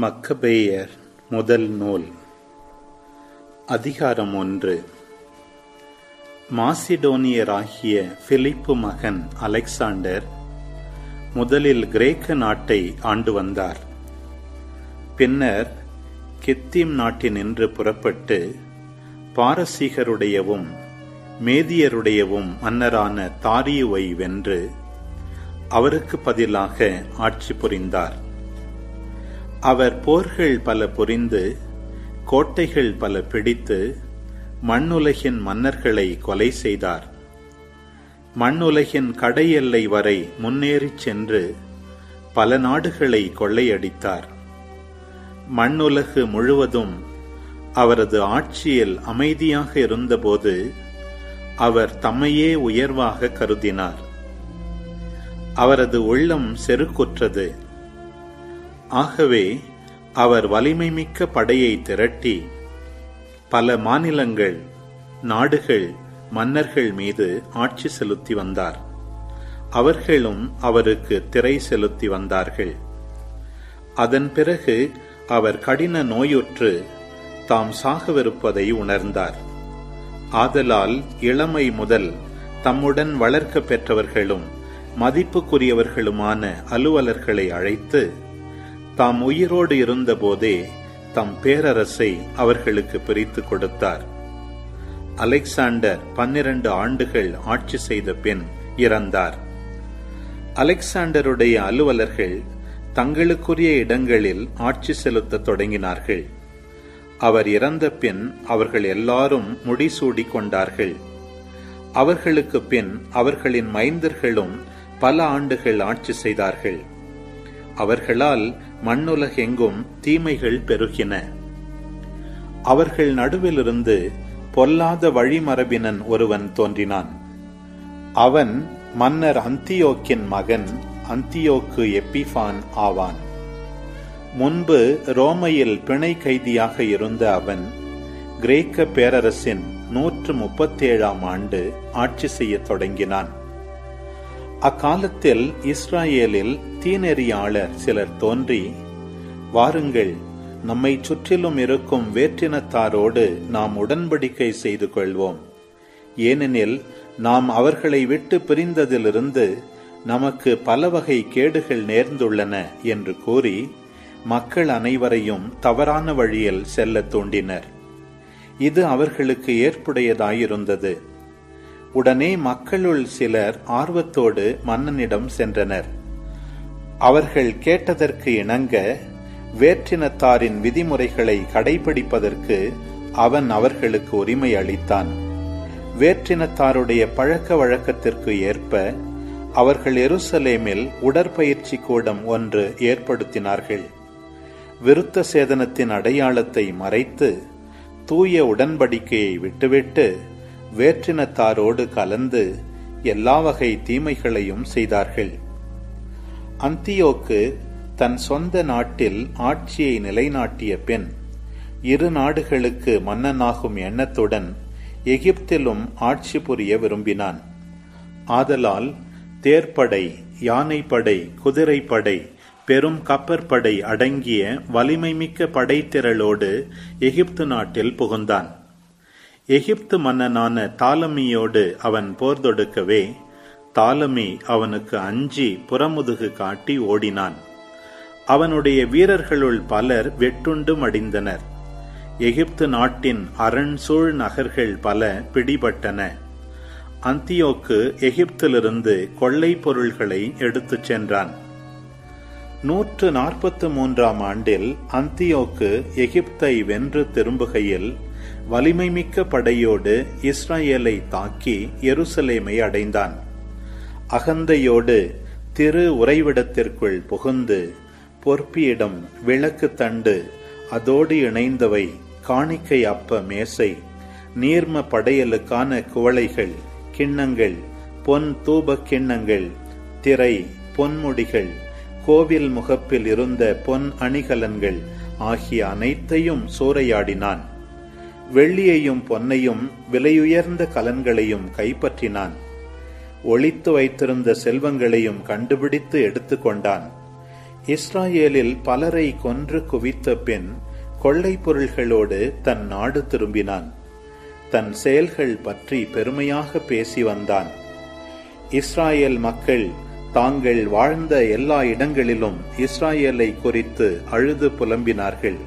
மக்கபேயர் முதல் நூல். அதிகாரம் 1. மாசிடோனியராகிய பிலிப்பு மகன் அலெக்சாண்டர் முதலில் கிரேக்க நாட்டை ஆண்டு வந்தார். பின்னர் கித்தீம் நாட்டினின்று புறப்பட்டு பாரசீகருடையவும் மேதியருடையவும் மன்னரான தாரியுவை வென்று அவருக்கு பதிலாக ஆட்சி புரிந்தார். அவர் போர்கள் பல புரிந்து கோட்டைகள் பல பிடித்து மண்ணுலகின் மன்னர்களை கொலை செய்தார். மண்ணுலகின் கடையெல்லை வரை முன்னேறிச் சென்று பல நாடுகளை கொள்ளையடித்தார். மண்ணுலகு முழுவதும் அவரது ஆட்சியில் அமைதியாக இருந்தபோது அவர் தம்மையே உயர்வாக கருதினார். அவரது உள்ளம் செருக்குற்றது. ஆகவே அவர் வலிமை மிக்க படையை திரட்டி பல மாநிலங்கள், நாடுகள், மன்னர்கள் மீது ஆட்சி செலுத்தி வந்தார். அவர்களும் அவருக்கு திரை செலுத்தி வந்தார்கள். அதன் பிறகு அவர் கடின நோயுற்று தாம் சாகவிருப்பதை உணர்ந்தார். ஆதலால் இளமை முதல் தம்முடன் வளர்க்க பெற்றவர்களும் மதிப்புக்குரியவர்களுமான அலுவலர்களை அழைத்து தாம் உயிரோடு இருந்தபோதே தம் பேரரசை அவர்களுக்கு பிரித்து கொடுத்தார். அலெக்சாண்டர் 12 ஆண்டுகள் ஆட்சி செய்த பின் இறந்தார். அலெக்சாண்டருடைய அலுவலர்கள் தங்களுக்குரிய இடங்களில் ஆட்சி செலுத்த தொடங்கினார்கள். அவர் இறந்த பின் அவர்கள் எல்லாரும் முடிசூடி கொண்டார்கள். அவர்களுக்கு பின் அவர்களின் மைந்தர்களும் பல ஆண்டுகள் ஆட்சி செய்தார்கள். அவர்களால் மண்ணுலகெங்கும் தீமைகள் பெருகின. அவர்கள் நடுவிலிருந்து பொல்லாத வழிமரபினன் ஒருவன் தோன்றினான். அவன் மன்னர் அந்தியோக்கின் மகன் அந்தியோக்கு எப்பிஃபான் ஆவான். முன்பு ரோமையில் பிணை கைதியாக இருந்த அவன் கிரேக்க பேரரசின் 137ஆம் ஆண்டு ஆட்சி செய்ய தொடங்கினான். அக்காலத்தில் இஸ்ராயேலில் தீநெறியாளர் சிலர் தோன்றி, வாருங்கள், நம்மை சுற்றிலும் இருக்கும் வேற்றினத்தாரோடு நாம் உடன்படிக்கை செய்து கொள்வோம். ஏனெனில் நாம் அவர்களை விட்டு பிரிந்ததிலிருந்து நமக்கு பல வகை கேடுகள் நேர்ந்துள்ளன என்று கூறி மக்கள் அனைவரையும் தவறான வழியில் செல்ல தூண்டினர். இது அவர்களுக்கு ஏற்புடையதாயிருந்தது. உடனே மக்களுள் சிலர் ஆர்வத்தோடு மன்னனிடம் சென்றனர். அவர்கள் கேட்டதற்கு இணங்க வேற்றினத்தாரின் விதிமுறைகளை கடைபிடிப்பதற்கு அவன் அவர்களுக்கு உரிமை அளித்தான். வேற்றினத்தாருடைய பழக்க வழக்கத்திற்கு ஏற்ப அவர்கள் எருசலேமில் உடற்பயிற்சி கூடம் ஒன்று ஏற்படுத்தினார்கள். விருத்த சேதனத்தின் அடையாளத்தை மறைத்து தூய உடன்படிக்கையை விட்டுவிட்டு வேற்றினத்தாரோடு கலந்து எல்லா வகை தீமைகளையும் செய்தார்கள். அந்தியோக்கு தன் சொந்த நாட்டில் ஆட்சியை நிலைநாட்டிய பின் இரு நாடுகளுக்கு மன்னனாகும் எண்ணத்துடன் எகிப்திலும் ஆட்சி புரிய விரும்பினான். ஆதலால் தேர்ப்படை, யானைப்படை, குதிரைப்படை, பெரும் கப்பற்படை அடங்கிய வலிமைமிக்க படைத்திரளோடு எகிப்து நாட்டில் புகுந்தான். எகிப்து மன்னனான தாலமியோடு அவன் போர் தொடுக்கவே தாலமி அவனுக்கு அஞ்சி புறமுதுகு காட்டி ஓடினான். அவனுடைய வீரர்களுள் பலர் வெட்டுண்டு மடிந்தனர். எகிப்து நாட்டின் அரண்சூழ் நகர்கள் பல பிடிபட்டன. அந்தியோக்கு எகிப்திலிருந்து கொள்ளை பொருள்களை எடுத்துச் சென்றான். 143ஆம் ஆண்டில் அந்தியோக்கு எகிப்தை வென்று திரும்புகையில் வலிமைமிக்க படையோடு இஸ்ராயேலை தாக்கி எருசலேமை அடைந்தான். அகந்தையோடு திரு உறைவிடத்திற்குள் புகுந்து பொற்பியிடம், விளக்கு தண்டு, அதோடு இணைந்தவை, காணிக்கை அப்ப மேசை, நீர்ம படையலுக்கான குவளைகள், கிண்ணங்கள், பொன் தூப கிண்ணங்கள், திரை, பொன்முடிகள், கோவில் முகப்பில் இருந்த பொன் அணிகலன்கள் ஆகிய அனைத்தையும் சூறையாடினான். வெள்ளியையும் பொன்னையும் விலையுயர்ந்த கலன்களையும் கைப்பற்றினான். ஒளித்து வைத்திருந்த செல்வங்களையும் கண்டுபிடித்து எடுத்துக்கொண்டான். இஸ்ராயேலில் பலரை கொன்று குவித்த பின் கொள்ளை பொருள்களோடு தன் நாடு திரும்பினான். தன் செயல்கள் பற்றி பெருமையாக பேசி வந்தான். இஸ்ராயேல் மக்கள் தாங்கள் வாழ்ந்த எல்லா இடங்களிலும் இஸ்ராயேலை குறித்து அழுது புலம்பினார்கள்.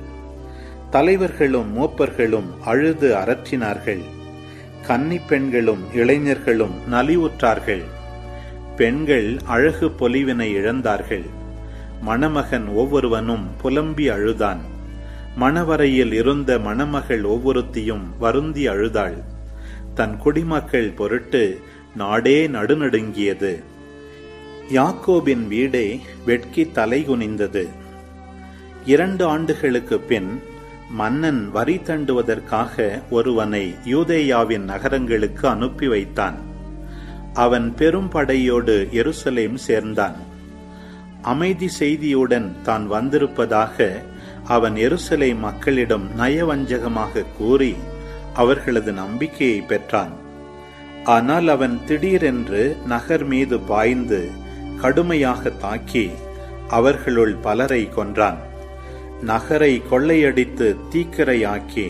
தலைவர்களும் மூப்பர்களும் அழுது அரற்றினார்கள். கன்னி பெண்களும் இளைஞர்களும் நலிவுற்றார்கள். பெண்கள் அழகு பொலிவினை இழந்தார்கள். மணமகன் ஒவ்வொருவனும் புலம்பி அழுதான். மணவரையில் இருந்த மணமகள் ஒவ்வொருத்தியும் வருந்தி அழுதாள். தன் குடிமக்கள் பொருட்டு நாடே நடுநடுங்கியது. யாக்கோபின் வீடே வெட்கி தலைகுனிந்தது. 2 ஆண்டுகளுக்கு பின் மன்னன் வரி தண்டுவதற்காக ஒருவனை யூதேயாவின் நகரங்களுக்கு அனுப்பி வைத்தான். அவன் பெரும் படையோடு எருசலேம் சேர்ந்தான். அமைதி செய்தியுடன் தான் வந்திருப்பதாக அவன் எருசலேம் மக்களிடம் நயவஞ்சகமாக கூறி அவர்களது நம்பிக்கையை பெற்றான். ஆனால் அவன் திடீரென்று நகர் மீது பாய்ந்து கடுமையாக தாக்கி அவர்களுள் பலரை கொன்றான். நகரை கொள்ளையடித்து தீக்கிரையாக்கி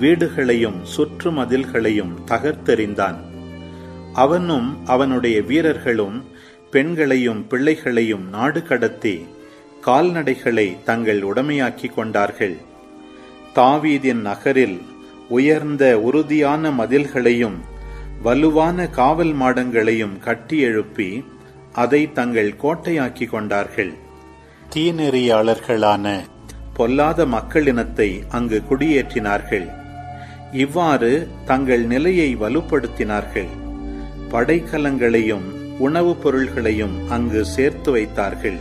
வீடுகளையும் சுற்று மதில்களையும் தகர்த்தெறிந்தான். அவனும் அவனுடைய வீரர்களும் பெண்களையும் பிள்ளைகளையும் நாடு கடத்தி கால்நடைகளை தங்கள் உடைமையாக்கிக் கொண்டார்கள். தாவீதின் நகரில் உயர்ந்த உறுதியான மதில்களையும் வலுவான காவல் மாடங்களையும் கட்டி எழுப்பி அதை தங்கள் கோட்டையாக்கிக் கொண்டார்கள். தீநெறியாளர்களான பொல்லாத மக்களினத்தை அங்கு குடியேற்றினார்கள். இவ்வாறு தங்கள் நிலையை வலுப்படுத்தினார்கள். படைக்கலங்களையும் உணவுப் பொருள்களையும் அங்கு சேர்த்து வைத்தார்கள்.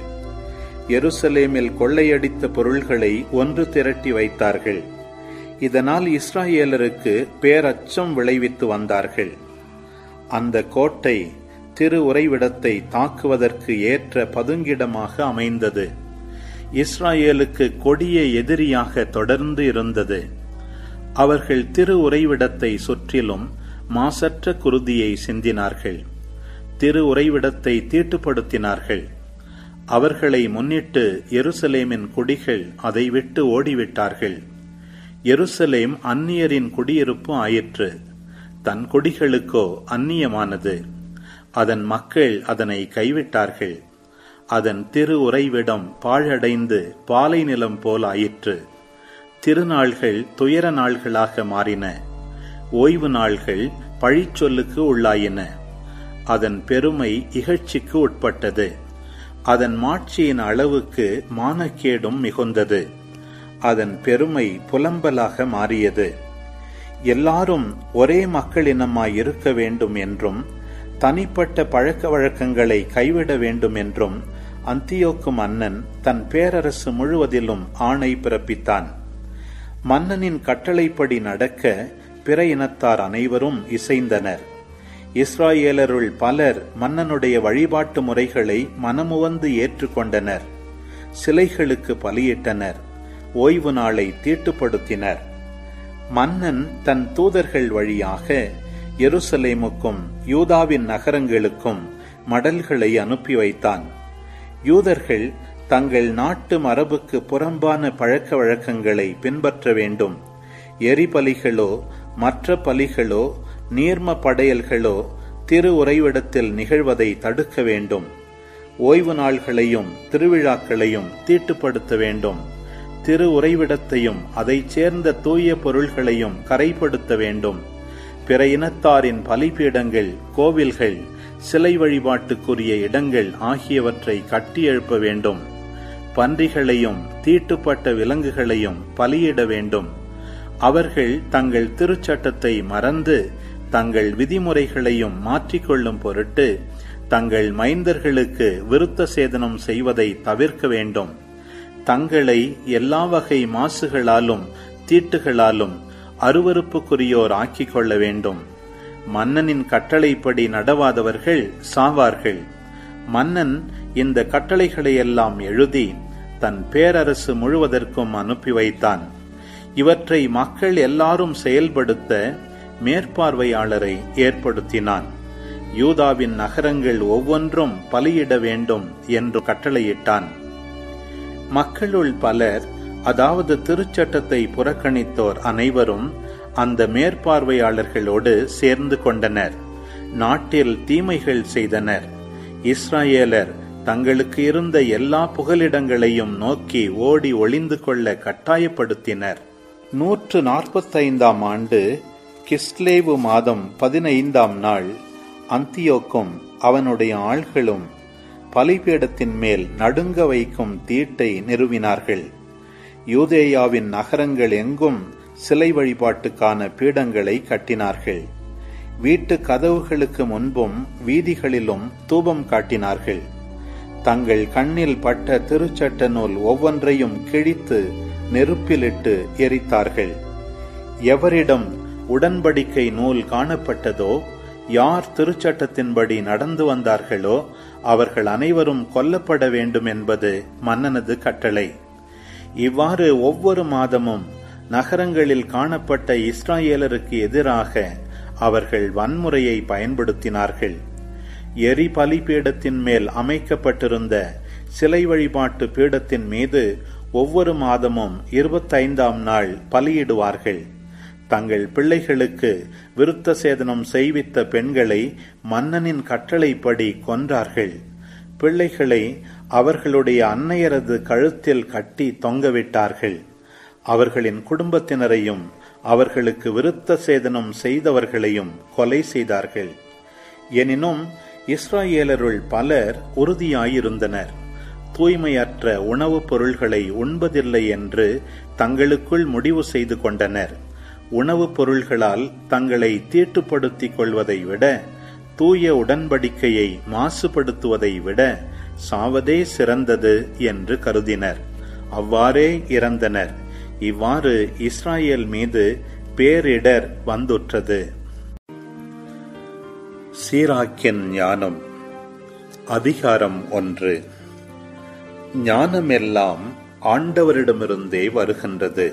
எருசலேமில் கொள்ளையடித்த பொருள்களை ஒன்று திரட்டி வைத்தார்கள். இதனால் இஸ்ராயேலருக்கு பேரச்சம் விளைவித்து வந்தார்கள். அந்த கோட்டை திரு உறைவிடத்தை தாக்குவதற்கு ஏற்ற பதுங்கிடமாக அமைந்தது. இஸ்ராயேலுக்கு கொடிய எதிரியாக தொடர்ந்து இருந்தது. அவர்கள் திரு உறைவிடத்தை சுற்றிலும் மாசற்ற குருதியை சிந்தினார்கள். திரு உறைவிடத்தை தீட்டுப்படுத்தினார்கள். அவர்களை முன்னிட்டு எருசலேமின் குடிகள் அதை விட்டு ஓடிவிட்டார்கள். எருசலேம் அந்நியரின் குடியிருப்பு ஆயிற்று. தன் குடிகளுக்கோ அந்நியமானது. அதன் மக்கள் அதனை கைவிட்டார்கள். அதன் திரு உறைவிடம் பாழடைந்து பாலை நிலம் போல் ஆயிற்று. திருநாள்கள் துயர நாள்களாக மாறின. ஓய்வு நாள்கள் பழிச்சொல்லுக்கு உள்ளாயின. அதன் பெருமை இகழ்ச்சிக்கு உட்பட்டது. அதன் மாட்சியின் அளவுக்கு மானக்கேடும் மிகுந்தது. அதன் பெருமை புலம்பலாக மாறியது. எல்லாரும் ஒரே மக்களினமாய் இருக்க வேண்டும் என்றும் தனிப்பட்ட பழக்க வழக்கங்களை கைவிட வேண்டும் என்றும் அந்தியோக்கு மன்னன் தன் பேரரசு முழுவதிலும் ஆணை பிறப்பித்தான். மன்னனின் கட்டளைப்படி நடக்க பிற இனத்தார் அனைவரும் இசைந்தனர். இஸ்ராயேலருள் பலர் மன்னனுடைய வழிபாட்டு முறைகளை மனமுவந்து ஏற்றுக்கொண்டனர். சிலைகளுக்கு பலியிட்டனர். ஓய்வு நாளை தீட்டுப்படுத்தினர். மன்னன் தன் தூதர்கள் வழியாக எருசலேமுக்கும் யூதாவின் நகரங்களுக்கும் மடல்களை அனுப்பி வைத்தான். யூதர்கள் தங்கள் நாட்டு மரபுக்கு புறம்பான பழக்க வழக்கங்களை பின்பற்ற வேண்டும். எரிபலிகளோ மற்ற பலிகளோ நீர்ம படையல்களோ திரு உறைவிடத்தில் நிகழ்வதை தடுக்க வேண்டும். ஓய்வு நாள்களையும் திருவிழாக்களையும் தீட்டுப்படுத்த வேண்டும். திரு உறைவிடத்தையும் அதைச் சேர்ந்த தூய பொருள்களையும் கரைப்படுத்த வேண்டும். பிற இனத்தாரின் பலிபீடங்கள், கோவில்கள், சிலை வழிபாட்டுக்குரிய இடங்கள் ஆகியவற்றை கட்டி எழுப்ப வேண்டும். பன்றிகளையும் தீட்டுப்பட்ட விலங்குகளையும் பலியிட வேண்டும். அவர்கள் தங்கள் திருச்சட்டத்தை மறந்து தங்கள் விதிமுறைகளையும் மாற்றிக்கொள்ளும் பொருட்டு தங்கள் மைந்தர்களுக்கு விருத்த சேதனம் செய்வதை தவிர்க்க வேண்டும். தங்களை எல்லா வகை மாசுகளாலும் தீட்டுகளாலும் அருவருப்புக்குரியோர் ஆக்கிக் கொள்ள வேண்டும். மன்னனின் கட்டளைப்படி நடவாதவர்கள் சாவார்கள். மன்னன் இந்த கட்டளைகளையெல்லாம் எழுதி தன் பேரரசு முழுவதற்கும் அனுப்பி வைத்தான். இவற்றை மக்கள் எல்லாரும் செயல்படுத்த மேற்பார்வையாளரை ஏற்படுத்தினான். யூதாவின் நகரங்கள் ஒவ்வொன்றும் பலியிட வேண்டும் என்று கட்டளையிட்டான். மக்களுள் பலர், அதாவது திருச்சட்டத்தை புறக்கணித்தோர் அனைவரும் அந்த மேற்பார்வையாளர்களோடு சேர்ந்து கொண்டனர். நாட்டில் தீமைகள் செய்தனர். இஸ்ராயேலர் தங்களுக்கு இருந்த எல்லா புகலிடங்களையும் நோக்கி ஓடி ஒளிந்து கொள்ள கட்டாயப்படுத்தினர். 145ஆம் ஆண்டு கிஸ்லேவு மாதம் 15ஆம் நாள் அந்தியோக்கும் அவனுடைய ஆள்களும் பலிபீடத்தின் மேல் நடுங்க வைக்கும் தீட்டை நிறுவினார்கள். யூதேயாவின் நகரங்கள் எங்கும் சிலை வழிபாட்டுக்கான பீடங்களை கட்டினார்கள். வீட்டு கதவுகளுக்கு முன்பும் வீதிகளிலும் தூபம் காட்டினார்கள். தங்கள் கண்ணில் பட்ட திருச்சட்ட நூல் ஒவ்வொன்றையும் கிழித்து நெருப்பிலிட்டு எரித்தார்கள். எவரிடம் உடன்படிக்கை நூல் காணப்பட்டதோ, யார் திருச்சட்டத்தின்படி நடந்து வந்தார்களோ அவர்கள் அனைவரும் கொல்லப்பட வேண்டும் என்பது மன்னனது கட்டளை. இவ்வாறு ஒவ்வொரு மாதமும் நகரங்களில் காணப்பட்ட இஸ்ராயேலருக்கு எதிராக அவர்கள் வன்முறையை பயன்படுத்தினார்கள். எரி பலிபீடத்தின் மேல் அமைக்கப்பட்டிருந்த சிலை வழிபாட்டு பீடத்தின் மீது ஒவ்வொரு மாதமும் 25ஆம் நாள் பலியிடுவார்கள். தங்கள் பிள்ளைகளுக்கு விருத்த சேதனம் செய்வித்த பெண்களை மன்னனின் கட்டளைப்படி கொன்றார்கள். பிள்ளைகளை அவர்களுடைய அன்னையரது கழுத்தில் கட்டி தொங்கவிட்டார்கள். அவர்களின் குடும்பத்தினரையும் அவர்களுக்கு விருத்த சேதனம் செய்தவர்களையும் கொலை செய்தார்கள். எனினும் இஸ்ராயேலருள் பலர் உறுதியாயிருந்தனர். தூய்மையற்ற உணவுப் பொருள்களை உண்பதில்லை என்று தங்களுக்குள் முடிவு செய்து கொண்டனர். உணவுப் பொருள்களால் தங்களை தீட்டுப்படுத்திக் கொள்வதை விட, தூய உடன்படிக்கையை மாசுபடுத்துவதை விட சாவதே சிறந்தது என்று கருதினர். அவ்வாறே இறந்தனர். இவ்வாறு இஸ்ராயேல் மீது பேரிடர் வந்துற்றது. சீராக்கின் ஞானம். அதிகாரம் 1. ஞானமெல்லாம் ஆண்டவரிடமிருந்தே வருகின்றது.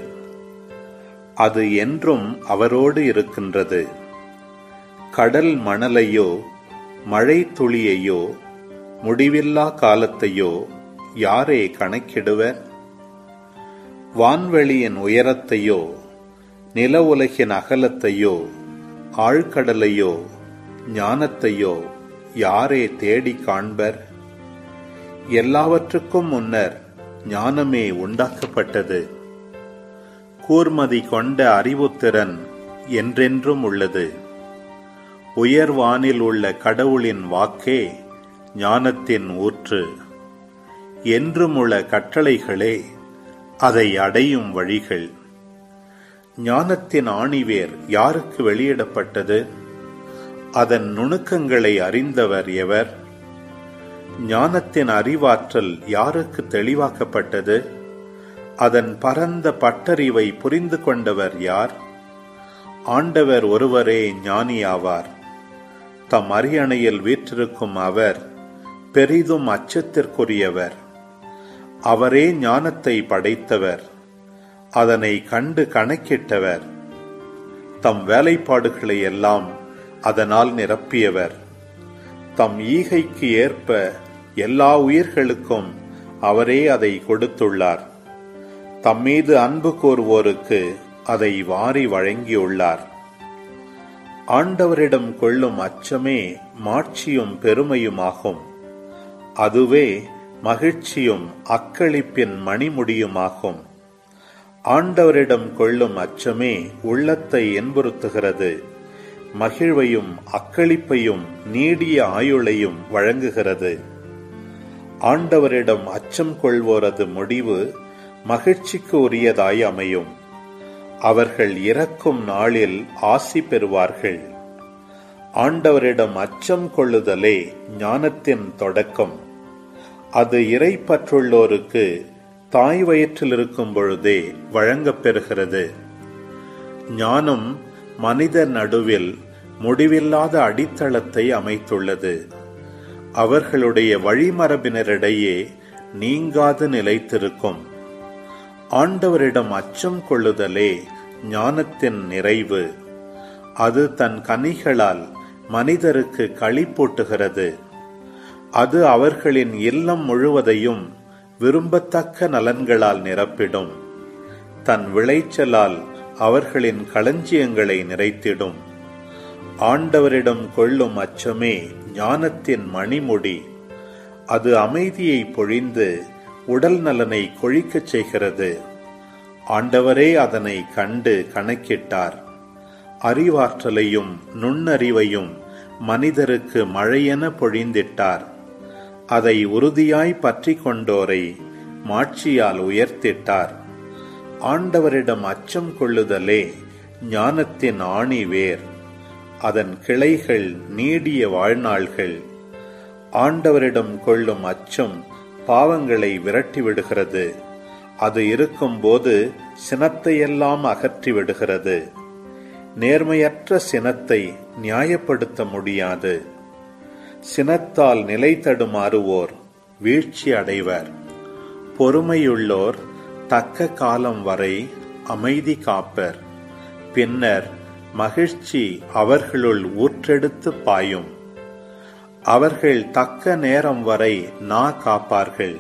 அது என்றும் அவரோடு இருக்கின்றது. கடல் மணலையோ மழை துளியையோ முடிவில்லா காலத்தையோ யாரே கணக்கிடுவர்? வான்வெளியின் உயரத்தையோ நில உலகின் அகலத்தையோ ஆழ்கடலையோ ஞானத்தையோ யாரே தேடி காண்பர்? எல்லாவற்றுக்கும் முன்னர் ஞானமே உண்டாக்கப்பட்டது. கூர்மதி கொண்ட அறிவுத்திறன் என்றென்றும் உள்ளது. உயர்வானில் உள்ள கடவுளின் வாக்கே ஞானத்தின் ஊற்று. என்றும் உள்ள கட்டளைகளே அதை அடையும் வழிகள். ஞானத்தின் ஆணிவேர் யாருக்கு வெளியிடப்பட்டது? அதன் நுணுக்கங்களை அறிந்தவர் எவர்? ஞானத்தின் அறிவாற்றல் யாருக்கு தெளிவாக்கப்பட்டது? அதன் பரந்த பட்டறிவை புரிந்து கொண்டவர் யார்? ஆண்டவர் ஒருவரே ஞானியாவார். தம் அரியணையில் வீற்றிருக்கும் அவர் பெரிதும் அச்சத்திற்குரியவர். அவரே ஞானத்தை படைத்தவர், அதனை கண்டு கணக்கிட்டவர். தம் வேலைப்பாடுகளை எல்லாம் அதனால் நிரப்பியவர். தம் ஈகைக்கு ஏற்ப எல்லா உயிர்களுக்கும் அவரே அதை கொடுத்துள்ளார். தம்மீது அன்பு கூறுவோருக்கு அதை வாரி வழங்கியுள்ளார். ஆண்டவரிடம் கொள்ளும் அச்சமே மாட்சியும் பெருமையுமாகும். அதுவே மகிழ்ச்சியும் அக்களிப்பின் மணிமுடியுமாகும். ஆண்டவரிடம் கொள்ளும் அச்சமே உள்ளத்தை இன்புறுத்துகிறது. மகிழ்வையும் அக்களிப்பையும் நீடிய ஆயுளையும் வழங்குகிறது. ஆண்டவரிடம் அச்சம் கொள்வோரது முடிவு மகிழ்ச்சிக்கு உரியதாய் அமையும். அவர்கள் இறக்கும் நாளில் ஆசி பெறுவார்கள். ஆண்டவரிடம் அச்சம் கொள்ளுதலே ஞானத்தின் தொடக்கம். அது இறைப்பற்றுள்ளோருக்கு தாய் வயிற்றில் இருக்கும் பொழுதே வழங்கப் பெறுகிறது. ஞானம் மனிதர் நடுவில் முடிவில்லாத அடித்தளத்தை அமைத்துள்ளது. அவர்களுடைய வழிமரபினரிடையே நீங்காது நிலைத்திருக்கும். ஆண்டவரிடம் அச்சம் கொள்ளுதலே ஞானத்தின் நிறைவு. அது தன் கனிகளால் மனிதருக்கு களிப்பூட்டுகிறது. அது அவர்களின் இல்லம் முழுவதையும் விரும்பத்தக்க நலன்களால் நிரப்பிடும். தன் விளைச்சலால் அவர்களின் களஞ்சியங்களை நிறைத்திடும். ஆண்டவரிடம் கொள்ளும் அச்சமே ஞானத்தின் மணிமுடி. அது அமைதியை பொழிந்து உடல் நலனை கொழிக்கச் செய்கிறது. ஆண்டவரே அதனை கண்டு கணக்கிட்டார். அறிவாற்றலையும் நுண்ணறிவையும் மனிதருக்கு மழையென பொழிந்திட்டார். அதை உறுதியாய் பற்றி கொண்டோரை மாட்சியால் உயர்த்திட்டார். ஆண்டவரிடம் அச்சம் கொள்ளுதலே ஞானத்தின் ஆணி வேர். அதன் கிளைகள் நீடிய வாழ்நாள்கள். ஆண்டவரிடம் கொள்ளும் அச்சம் பாவங்களை விரட்டிவிடுகிறது. அது இருக்கும்போது சினத்தையெல்லாம் அகற்றிவிடுகிறது. நேர்மையற்ற சினத்தை நியாயப்படுத்த முடியாது. சினத்தால் நிலை தடுமாறுவோர் வீழ்ச்சி அடைவர். பொறுமையுள்ளோர் தக்க காலம் வரை அமைதி காப்பர். பின்னர் மகிழ்ச்சி அவர்களுள் ஊற்றெடுத்து பாயும். அவர்கள் தக்க நேரம் வரை நா காப்பார்கள்.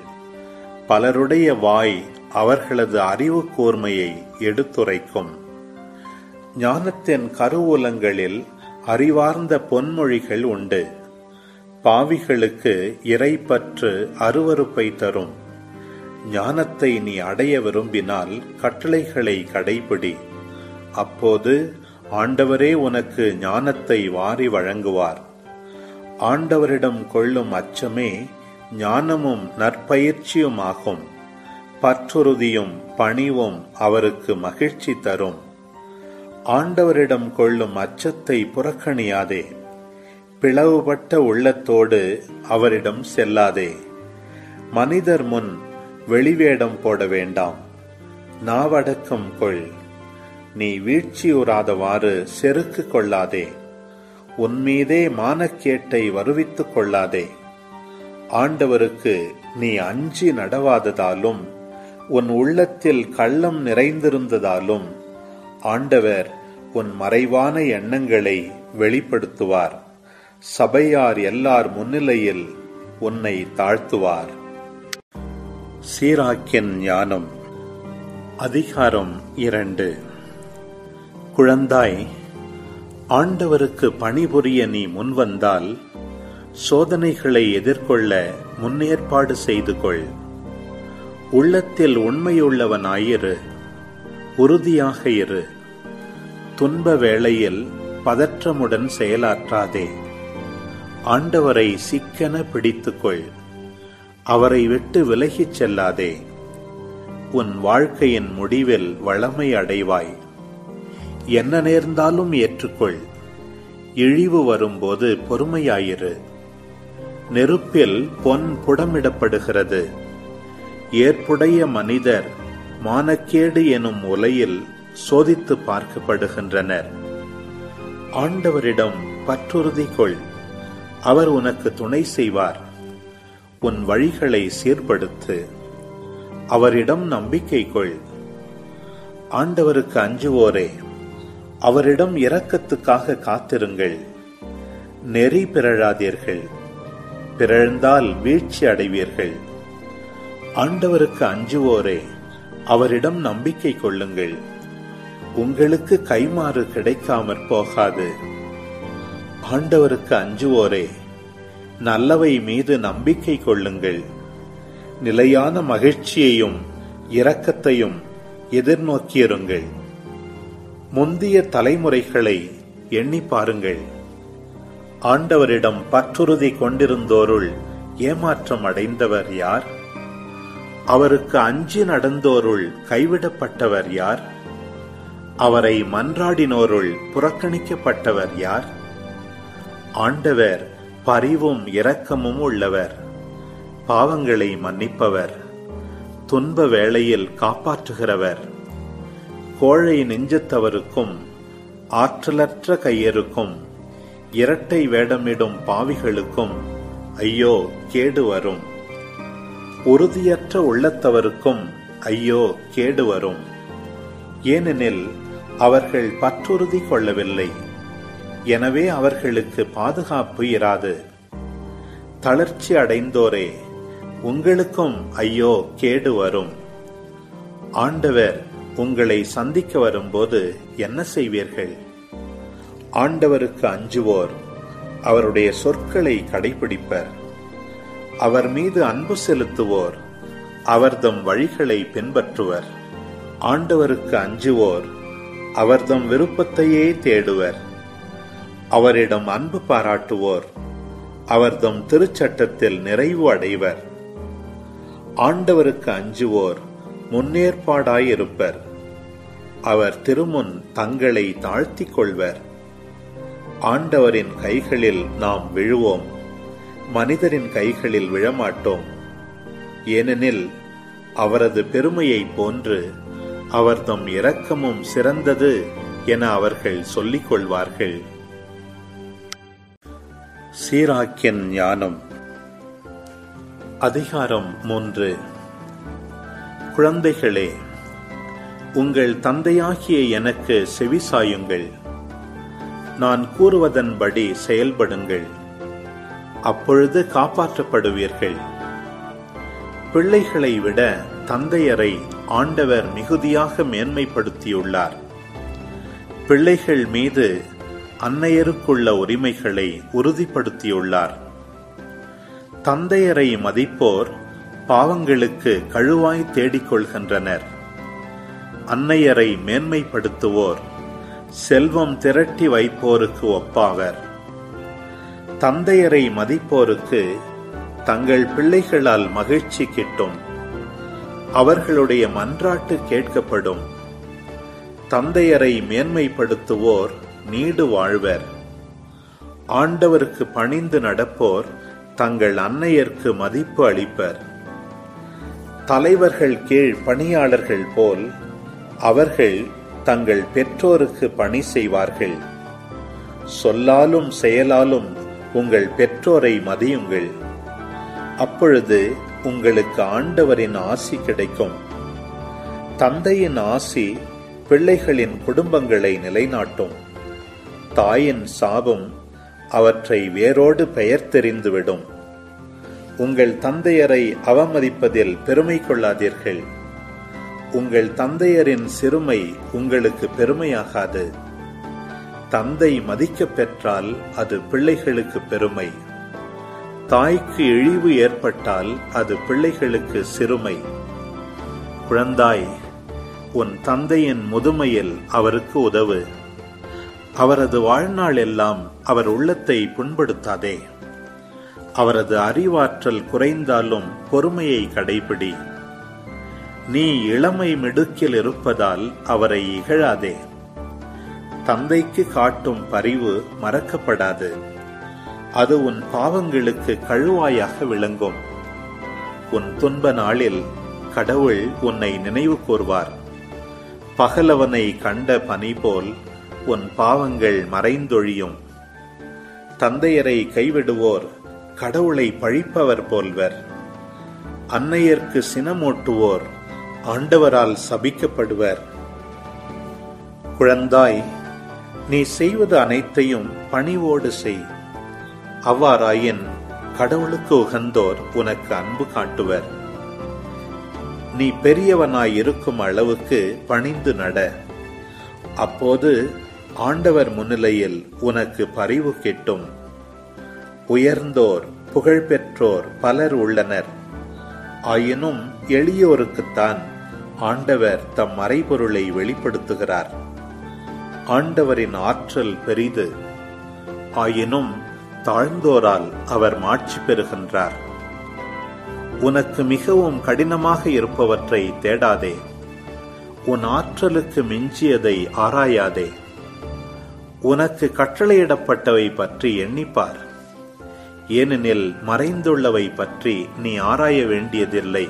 பலருடைய வாய் அவர்களது அறிவு கூர்மையை எடுத்துரைக்கும். ஞானத்தின் கருவூலங்களில் அறிவார்ந்த பொன்மொழிகள் உண்டு. பாவிகளுக்கு இறைப்பற்று அருவருப்பை தரும். ஞானத்தை நீ அடைய விரும்பினால் கட்டளைகளை கடைபிடி. அப்போது ஆண்டவரே உனக்கு ஞானத்தை வாரி வழங்குவார். ஆண்டவரிடம் கொள்ளும் அச்சமே ஞானமும் நற்பயிற்சியுமாகும். பற்றுறுதியும் பணிவும் அவருக்கு மகிழ்ச்சி தரும். ஆண்டவரிடம் கொள்ளும் அச்சத்தை புறக்கணியாதே. பிளவுபட்ட உள்ளத்தோடு அவரிடம் செல்லாதே. மனிதர் முன் வெளிவேடம் போட வேண்டாம். நாவடக்கம் கொள். நீ வீழ்ச்சியுறாதவாறு செருக்கு கொள்ளாதே. உன்மீதே மானக்கேட்டை வருவித்துக் கொள்ளாதே. ஆண்டவருக்கு நீ அஞ்சி நடவாததாலும் உன் உள்ளத்தில் கள்ளம் நிறைந்திருந்ததாலும் ஆண்டவர் உன் மறைவான எண்ணங்களை வெளிப்படுத்துவார். சபையார் எல்லார் முன்னிலையில் உன்னை தாழ்த்துவார். சீராக்கின் ஞானம். அதிகாரம் 2. குழந்தாய், ஆண்டவருக்கு பணிபுரிய நீ முன்வந்தால் சோதனைகளை எதிர்கொள்ள முன்னேற்பாடு செய்து கொள். உள்ளத்தில் உண்மையுள்ளவனாயிரு. உறுதியாக இரு. துன்ப வேளையில் பதற்றமுடன் செயலாற்றாதே. ஆண்டவரை சிக்கென பிடித்துக்கொள். அவரை விட்டு விலகிச் செல்லாதே. உன் வாழ்க்கையின் முடிவில் வளமை அடைவாய். என்ன நேர்ந்தாலும் ஏற்றுக்கொள். இழிவு வரும்போது பொறுமையாயிரு. நெருப்பில் பொன் புடமிடப்படுகிறது. ஏற்புடைய மனிதர் மானக்கேடு எனும் உலையில் சோதித்து பார்க்கப்படுகின்றனர். ஆண்டவரிடம் பற்றுறுதி கொள். அவர் உனக்கு துணை செய்வார். உன் வழிகளை சீர்படுத்து. அவரிடம் நம்பிக்கை கொள். ஆண்டவருக்கு அஞ்சுவோரே, அவரிடம் இரக்கத்துக்காக காத்திருங்கள். நெறி பிறழாதீர்கள். பிறழ்ந்தால் வீழ்ச்சி அடைவீர்கள். ஆண்டவருக்கு அஞ்சுவோரே, அவரிடம் நம்பிக்கை கொள்ளுங்கள். உங்களுக்கு கைமாறு கிடைக்காமற் போகாது. ஆண்டவருக்கு அஞ்சுவோரே, நல்லவை மீது நம்பிக்கை கொள்ளுங்கள். நிலையான மகிழ்ச்சியையும் இரக்கத்தையும் எதிர்நோக்கியிருங்கள். முந்திய தலைமுறைகளை எண்ணி பாருங்கள். ஆண்டவரிடம் பற்றுறுதி கொண்டிருந்தோருள் ஏமாற்றம் அடைந்தவர் யார்? அவருக்கு அஞ்சி நடந்தோருள் கைவிடப்பட்டவர் யார்? அவரை மன்றாடினோருள் புறக்கணிக்கப்பட்டவர் யார்? ஆண்டவர் பரிவும் இரக்கமும் உள்ளவர், பாவங்களை மன்னிப்பவர், துன்ப வேளையில் காப்பாற்றுகிறவர். கோழை நெஞ்சத்தவருக்கும் ஆற்றலற்ற கையருக்கும் இரட்டை வேடமிடும் பாவிகளுக்கும் ஐயோ கேடு வரும். உறுதியற்ற உள்ளத்தவருக்கும் ஐயோ கேடு வரும். ஏனெனில் அவர்கள் பற்றுறுதி கொள்ளவில்லை. எனவே அவர்களுக்கு பாதுகாப்பு இராது. தளர்ச்சி அடைந்தோரே, உங்களுக்கும் ஐயோ கேடு வரும். ஆண்டவர் உங்களை சந்திக்க வரும்போது என்ன செய்வீர்கள்? ஆண்டவருக்கு அஞ்சுவோர் அவருடைய சொற்களை கடைபிடிப்பர். அவர் மீது அன்பு செலுத்துவோர் அவர்தம் வழிகளை பின்பற்றுவர். ஆண்டவருக்கு அஞ்சுவோர் அவர்தம் விருப்பத்தையே தேடுவர். அவரிடம் அன்பு பாராட்டுவோர் அவர்தம் திருச்சட்டத்தில் நிறைவு அடைவர். ஆண்டவருக்கு அஞ்சுவோர் முன்னேற்பாடாயிருப்பர். அவர் திருமுன் தங்களை தாழ்த்திக் கொள்வர். ஆண்டவரின் கைகளில் நாம் விழுவோம், மனிதரின் கைகளில் விழமாட்டோம். ஏனெனில் அவரது பெருமையை போன்று அவர்தம் இரக்கமும் சிறந்தது என அவர்கள் சொல்லிக் கொள்வார்கள். சீராக்கின் ஞானம். அதிகாரம் 3. குழந்தைகளே, உங்கள் தந்தையாகிய எனக்கு செவிசாயுங்கள். நான் கூறுவதன்படி செயல்படுங்கள். அப்பொழுது காப்பாற்றப்படுவீர்கள். பிள்ளைகளை விட தந்தையரை ஆண்டவர் மிகுதியாக மேன்மைப்படுத்தியுள்ளார். பிள்ளைகள் மீது அன்னையருக்குள்ள உரிமைகளை உறுதிப்படுத்தியுள்ளார். தந்தையரை மதிப்போர் பாவங்களுக்கு கழுவாய் தேடிக்கொள்கின்றனர். அன்னையரை மேன்மைப்படுத்துவோர் செல்வம் திரட்டி வைப்போருக்கு ஒப்பாவர். தந்தையரை மதிப்போருக்கு தங்கள் பிள்ளைகளால் மகிழ்ச்சி கிட்டும். அவர்களுடைய மன்றாட்டு கேட்கப்படும். தந்தையரை மேன்மைப்படுத்துவோர் நீடு வாழ்வர். ஆண்டவருக்கு பணிந்து நடப்போர் தங்கள் அன்னையர்க்கு மதிப்பு அளிப்பர். தலைவர்கள் கீழ் பணியாளர்கள் போல் அவர்கள் தங்கள் பெற்றோருக்கு பணி செய்வார்கள். சொல்லாலும் செயலாலும் உங்கள் பெற்றோரை மதியுங்கள். அப்பொழுது உங்களுக்கு ஆண்டவரின் ஆசி கிடைக்கும். தந்தையின் ஆசி பிள்ளைகளின் குடும்பங்களை நிலைநாட்டும். தாயின் சாபம் அவற்றை வேரோடு பெயர்த்தெறிந்துவிடும். உங்கள் தந்தையரை அவமதிப்பதில் பெருமை கொள்ளாதீர்கள். உங்கள் தந்தையரின் சிறுமை உங்களுக்கு பெருமையாகாது. தந்தை மதிக்கப் பெற்றால் அது பிள்ளைகளுக்கு பெருமை. தாய்க்கு இழிவு ஏற்பட்டால் அது பிள்ளைகளுக்கு சிறுமை. குழந்தாய், உன் தந்தையின் முதுமையில் அவருக்கு உதவு. அவரது வாழ்நாள் எல்லாம் அவர் உள்ளத்தை புண்படுத்தாதே. அவரது அறிவாற்றல் குறைந்தாலும் பொறுமையை கடைபிடி. நீ இளமை மிடுக்கில் இருப்பதால் அவரை இகழாதே. தந்தைக்கு காட்டும் பரிவு மறக்கப்படாது. அது உன் பாவங்களுக்கு கழுவாயாக விளங்கும். உன் துன்ப நாளில் கடவுள் உன்னை நினைவு கூர்வார். பகலவனை கண்ட பனி போல் உன் பாவங்கள் மறைந்தொழியும். தந்தையரை கைவிடுவோர் கடவுளை பழிப்பவர் போல்வர். அன்னையர்க்கு சினமூட்டுவோர் ஆண்டவரால் சபிக்கப்படுவர். குழந்தாய், நீ செய்வது அனைத்தையும் பணிவோடு செய். அவ்வாறாயின் கடவுளுக்கு உகந்தோர் உனக்கு அன்பு காட்டுவர். நீ பெரியவனாய் இருக்கும் அளவுக்கு பணிந்து நட. அப்போது ஆண்டவர் முன்னிலையில் உனக்கு பரிவு கிட்டும். உயர்ந்தோர் புகழ்பெற்றோர் பலர் உள்ளனர். ஆயினும் எளியோருக்குத்தான் ஆண்டவர் தம் மறைபொருளை வெளிப்படுத்துகிறார். ஆண்டவரின் ஆற்றல் பெரிது. ஆயினும் தாழ்ந்தோரால் அவர் மாட்சி பெறுகின்றார். உனக்கு மிகவும் கடினமாக இருப்பவற்றை தேடாதே. உன் ஆற்றலுக்கு மிஞ்சியதை ஆராயாதே. உனக்கு கட்டளையிடப்பட்டவை பற்றி எண்ணிப்பார். ஏனெனில் மறைந்துள்ளவை பற்றி நீ ஆராய வேண்டியதில்லை.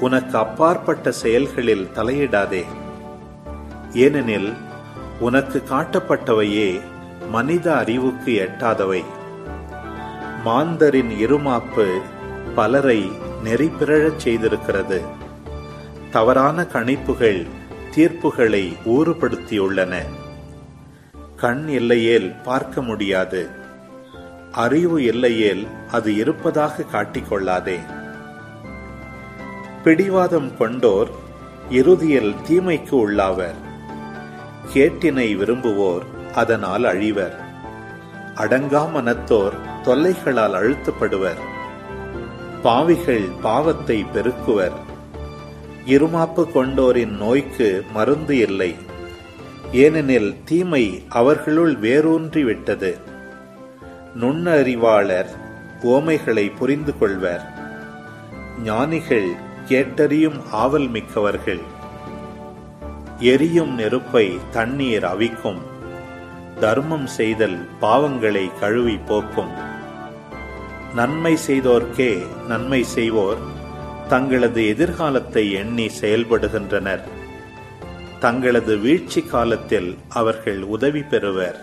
உனக்கு அப்பாற்பட்ட செயல்களில் தலையிடாதே. ஏனெனில் உனக்கு காட்டப்பட்டவையே மனித அறிவுக்கு எட்டாதவை. மாந்தரின் இருமாப்பு பலரை நெறிபிறழச் செய்திருக்கிறது. தவறான கணிப்புகள் தீர்ப்புகளை ஊறுபடுத்தியுள்ளன. கண் இல்லையேல் பார்க்க முடியாது. அறிவு இல்லையேல் அது இருப்பதாக காட்டிக்கொள்ளாதே. பிடிவாதம் கொண்டோர் இறுதியில் தீமைக்கு உள்ளாவர். கேட்டினை விரும்புவோர் அதனால் அழிவர். அடங்கா மனத்தோர் தொல்லைகளால் அழுத்தப்படுவர். பாவிகள் பாவத்தை பெருக்குவர். இருமாப்பு கொண்டோரின் நோய்க்கு மருந்து இல்லை, ஏனெனில் தீமை அவர்களுள் வேரூன்றி விட்டது. நுண்ணறிவாளர் ஓமைகளை புரிந்து கொள்வர். ஞானிகள் கேட்டறியும் ஆவல் மிக்கவர்கள். எரியும் நெருப்பை தண்ணீர் அவிக்கும். தர்மம் செய்தல் பாவங்களை கழுவி போக்கும். நன்மை செய்தோர்க்கே நன்மை செய்வோர் தங்களது எதிர்காலத்தை எண்ணி செயல்படுகின்றனர். தங்களது வீழ்ச்சி காலத்தில் அவர்கள் உதவி பெறுவர்.